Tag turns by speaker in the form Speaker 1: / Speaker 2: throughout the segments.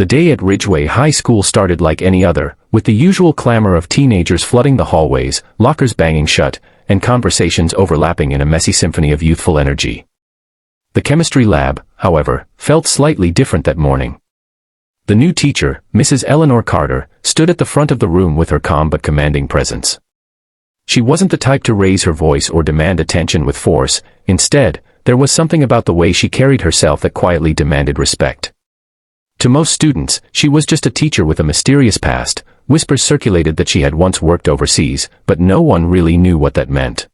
Speaker 1: The day at Ridgeway High School started like any other, with the usual clamor of teenagers flooding the hallways, lockers banging shut, and conversations overlapping in a messy symphony of youthful energy. The chemistry lab, however, felt slightly different that morning. The new teacher, Mrs. Eleanor Carter, stood at the front of the room with her calm but commanding presence. She wasn't the type to raise her voice or demand attention with force. Instead, there was something about the way she carried herself that quietly demanded respect. To most students, she was just a teacher with a mysterious past. Whispers circulated that she had once worked overseas, but no one really knew what that meant.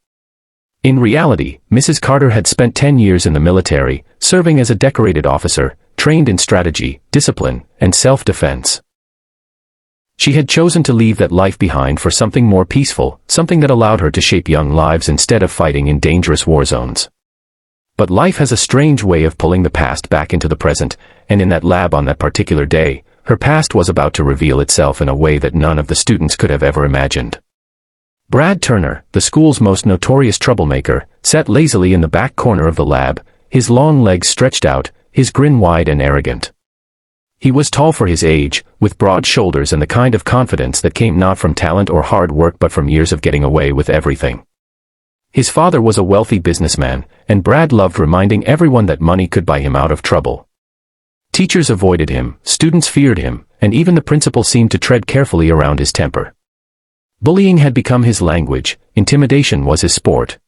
Speaker 1: In reality, Mrs. Carter had spent 10 years in the military, serving as a decorated officer, trained in strategy, discipline, and self-defense. She had chosen to leave that life behind for something more peaceful, something that allowed her to shape young lives instead of fighting in dangerous war zones. But life has a strange way of pulling the past back into the present, and in that lab on that particular day, her past was about to reveal itself in a way that none of the students could have ever imagined. Brad Turner, the school's most notorious troublemaker, sat lazily in the back corner of the lab, his long legs stretched out, his grin wide and arrogant. He was tall for his age, with broad shoulders and the kind of confidence that came not from talent or hard work but from years of getting away with everything. His father was a wealthy businessman, and Brad loved reminding everyone that money could buy him out of trouble. Teachers avoided him, students feared him, and even the principal seemed to tread carefully around his temper. Bullying had become his language, intimidation was his sport.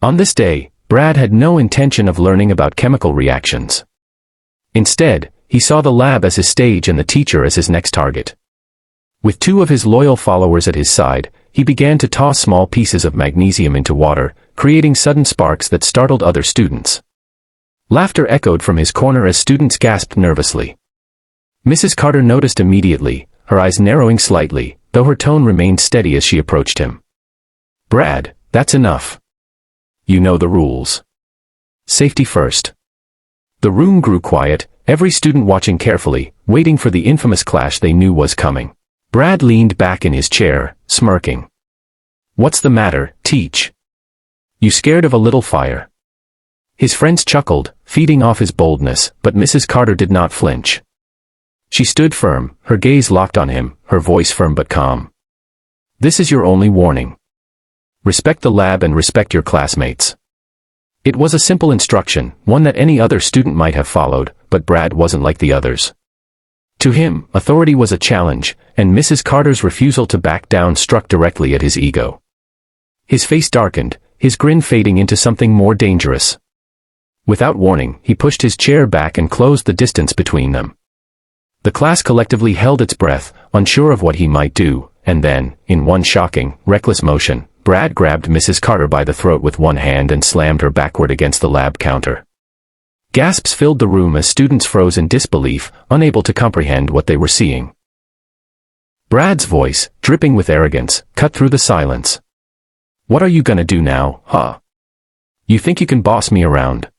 Speaker 1: On this day, Brad had no intention of learning about chemical reactions. Instead, he saw the lab as his stage and the teacher as his next target. With two of his loyal followers at his side, he began to toss small pieces of magnesium into water, creating sudden sparks that startled other students. Laughter echoed from his corner as students gasped nervously. Mrs. Carter noticed immediately, her eyes narrowing slightly, though her tone remained steady as she approached him. "Brad, that's enough. You know the rules. Safety first." The room grew quiet, every student watching carefully, waiting for the infamous clash they knew was coming. Brad leaned back in his chair, smirking. "What's the matter, Teach? You scared of a little fire?" His friends chuckled, feeding off his boldness, but Mrs. Carter did not flinch. She stood firm, her gaze locked on him, her voice firm but calm. "This is your only warning. Respect the lab and respect your classmates." It was a simple instruction, one that any other student might have followed, but Brad wasn't like the others. To him, authority was a challenge, and Mrs. Carter's refusal to back down struck directly at his ego. His face darkened, his grin fading into something more dangerous. Without warning, he pushed his chair back and closed the distance between them. The class collectively held its breath, unsure of what he might do, and then, in one shocking, reckless motion, Brad grabbed Mrs. Carter by the throat with one hand and slammed her backward against the lab counter. Gasps filled the room as students froze in disbelief, unable to comprehend what they were seeing. Brad's voice, dripping with arrogance, cut through the silence. "What are you gonna do now, huh? You think you can boss me around?"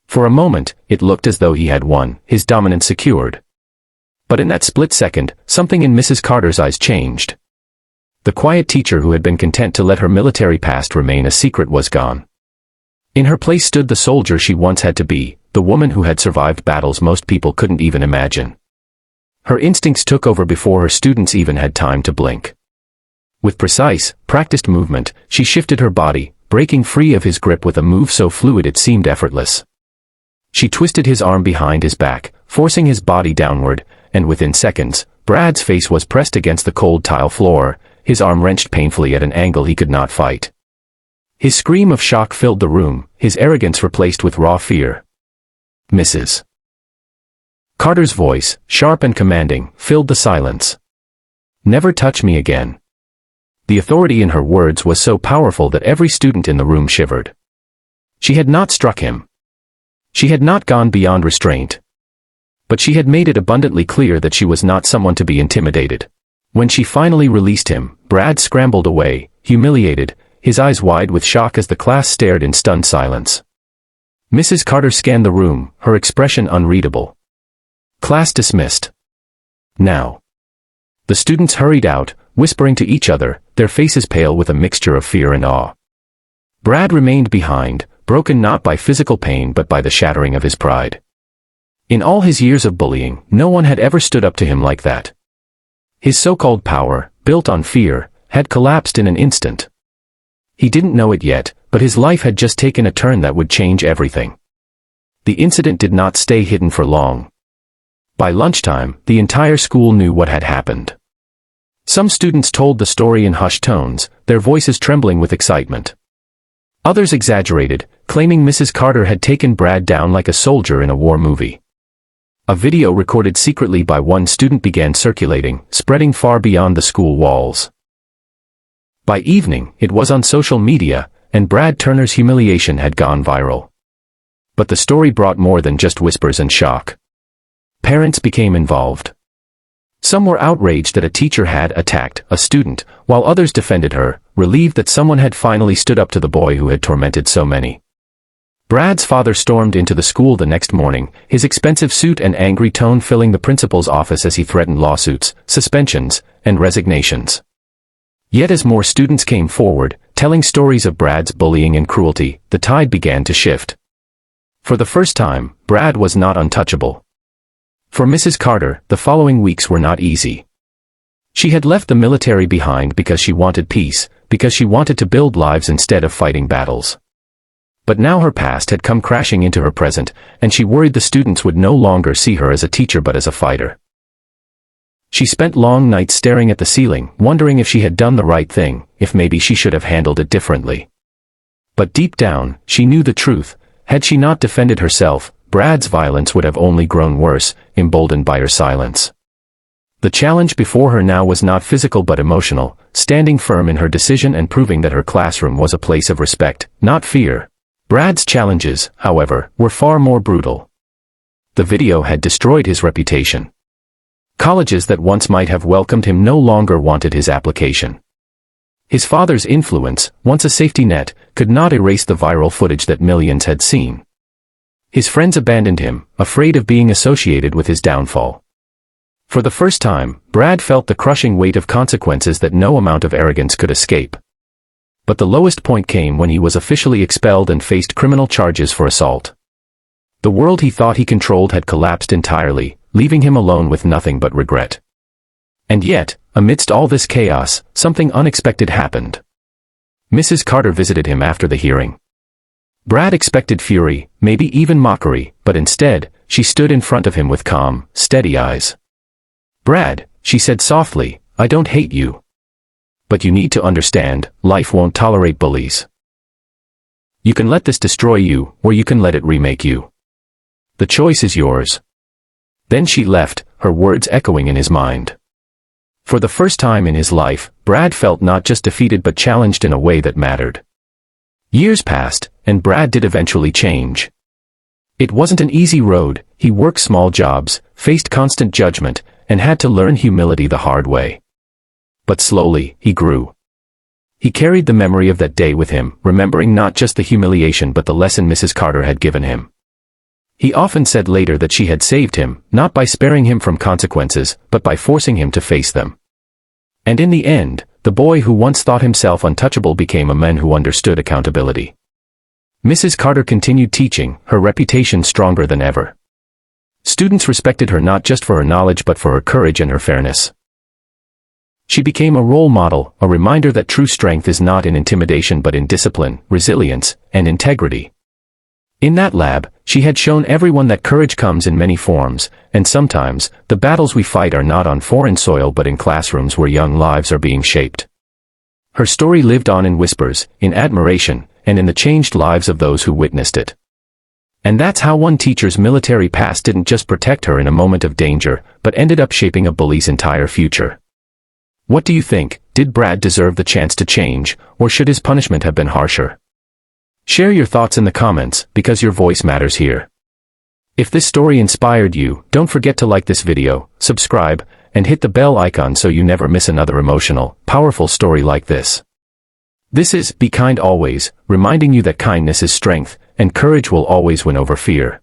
Speaker 1: For a moment, it looked as though he had won, his dominance secured. But in that split second, something in Mrs. Carter's eyes changed. The quiet teacher who had been content to let her military past remain a secret was gone. In her place stood the soldier she once had to be, the woman who had survived battles most people couldn't even imagine. Her instincts took over before her students even had time to blink. With precise, practiced movement, she shifted her body, breaking free of his grip with a move so fluid it seemed effortless. She twisted his arm behind his back, forcing his body downward, and within seconds, Brad's face was pressed against the cold tile floor, his arm wrenched painfully at an angle he could not fight. His scream of shock filled the room, his arrogance replaced with raw fear. "Mrs. Carter's voice, sharp and commanding, filled the silence. "Never touch me again." The authority in her words was so powerful that every student in the room shivered. She had not struck him. She had not gone beyond restraint. But she had made it abundantly clear that she was not someone to be intimidated. When she finally released him, Brad scrambled away, humiliated, his eyes wide with shock as the class stared in stunned silence. Mrs. Carter scanned the room, her expression unreadable. Class dismissed. Now. The students hurried out, whispering to each other, their faces pale with a mixture of fear and awe. Brad remained behind, broken not by physical pain but by the shattering of his pride. In all his years of bullying, no one had ever stood up to him like that. His so-called power, built on fear, had collapsed in an instant. He didn't know it yet, but his life had just taken a turn that would change everything. The incident did not stay hidden for long. By lunchtime, the entire school knew what had happened. Some students told the story in hushed tones, their voices trembling with excitement. Others exaggerated, claiming Mrs. Carter had taken Brad down like a soldier in a war movie. A video recorded secretly by one student began circulating, spreading far beyond the school walls. By evening, it was on social media, and Brad Turner's humiliation had gone viral. But the story brought more than just whispers and shock. Parents became involved. Some were outraged that a teacher had attacked a student, while others defended her, relieved that someone had finally stood up to the boy who had tormented so many. Brad's father stormed into the school the next morning, his expensive suit and angry tone filling the principal's office as he threatened lawsuits, suspensions, and resignations. Yet as more students came forward, telling stories of Brad's bullying and cruelty, the tide began to shift. For the first time, Brad was not untouchable. For Mrs. Carter, the following weeks were not easy. She had left the military behind because she wanted peace, because she wanted to build lives instead of fighting battles. But now her past had come crashing into her present, and she worried the students would no longer see her as a teacher but as a fighter. She spent long nights staring at the ceiling, wondering if she had done the right thing, if maybe she should have handled it differently. But deep down, she knew the truth. Had she not defended herself, Brad's violence would have only grown worse, emboldened by her silence. The challenge before her now was not physical but emotional, standing firm in her decision and proving that her classroom was a place of respect, not fear. Brad's challenges, however, were far more brutal. The video had destroyed his reputation. Colleges that once might have welcomed him no longer wanted his application. His father's influence, once a safety net, could not erase the viral footage that millions had seen. His friends abandoned him, afraid of being associated with his downfall. For the first time, Brad felt the crushing weight of consequences that no amount of arrogance could escape. But the lowest point came when he was officially expelled and faced criminal charges for assault. The world he thought he controlled had collapsed entirely, leaving him alone with nothing but regret. And yet, amidst all this chaos, something unexpected happened. Mrs. Carter visited him after the hearing. Brad expected fury, maybe even mockery, but instead, she stood in front of him with calm, steady eyes. "Brad," she said softly, "I don't hate you. But you need to understand, life won't tolerate bullies. You can let this destroy you, or you can let it remake you. The choice is yours." Then she left, her words echoing in his mind. For the first time in his life, Brad felt not just defeated but challenged in a way that mattered. Years passed, and Brad did eventually change. It wasn't an easy road. He worked small jobs, faced constant judgment, and had to learn humility the hard way. But slowly, he grew. He carried the memory of that day with him, remembering not just the humiliation but the lesson Mrs. Carter had given him. He often said later that she had saved him, not by sparing him from consequences, but by forcing him to face them. And in the end, the boy who once thought himself untouchable became a man who understood accountability. Mrs. Carter continued teaching, her reputation stronger than ever. Students respected her not just for her knowledge but for her courage and her fairness. She became a role model, a reminder that true strength is not in intimidation but in discipline, resilience, and integrity. In that lab, she had shown everyone that courage comes in many forms, and sometimes, the battles we fight are not on foreign soil but in classrooms where young lives are being shaped. Her story lived on in whispers, in admiration, and in the changed lives of those who witnessed it. And that's how one teacher's military past didn't just protect her in a moment of danger, but ended up shaping a bully's entire future. What do you think? Did Brad deserve the chance to change, or should his punishment have been harsher? Share your thoughts in the comments, because your voice matters here. If this story inspired you, don't forget to like this video, subscribe, and hit the bell icon so you never miss another emotional, powerful story like this. This is Be Kind Always, reminding you that kindness is strength, and courage will always win over fear.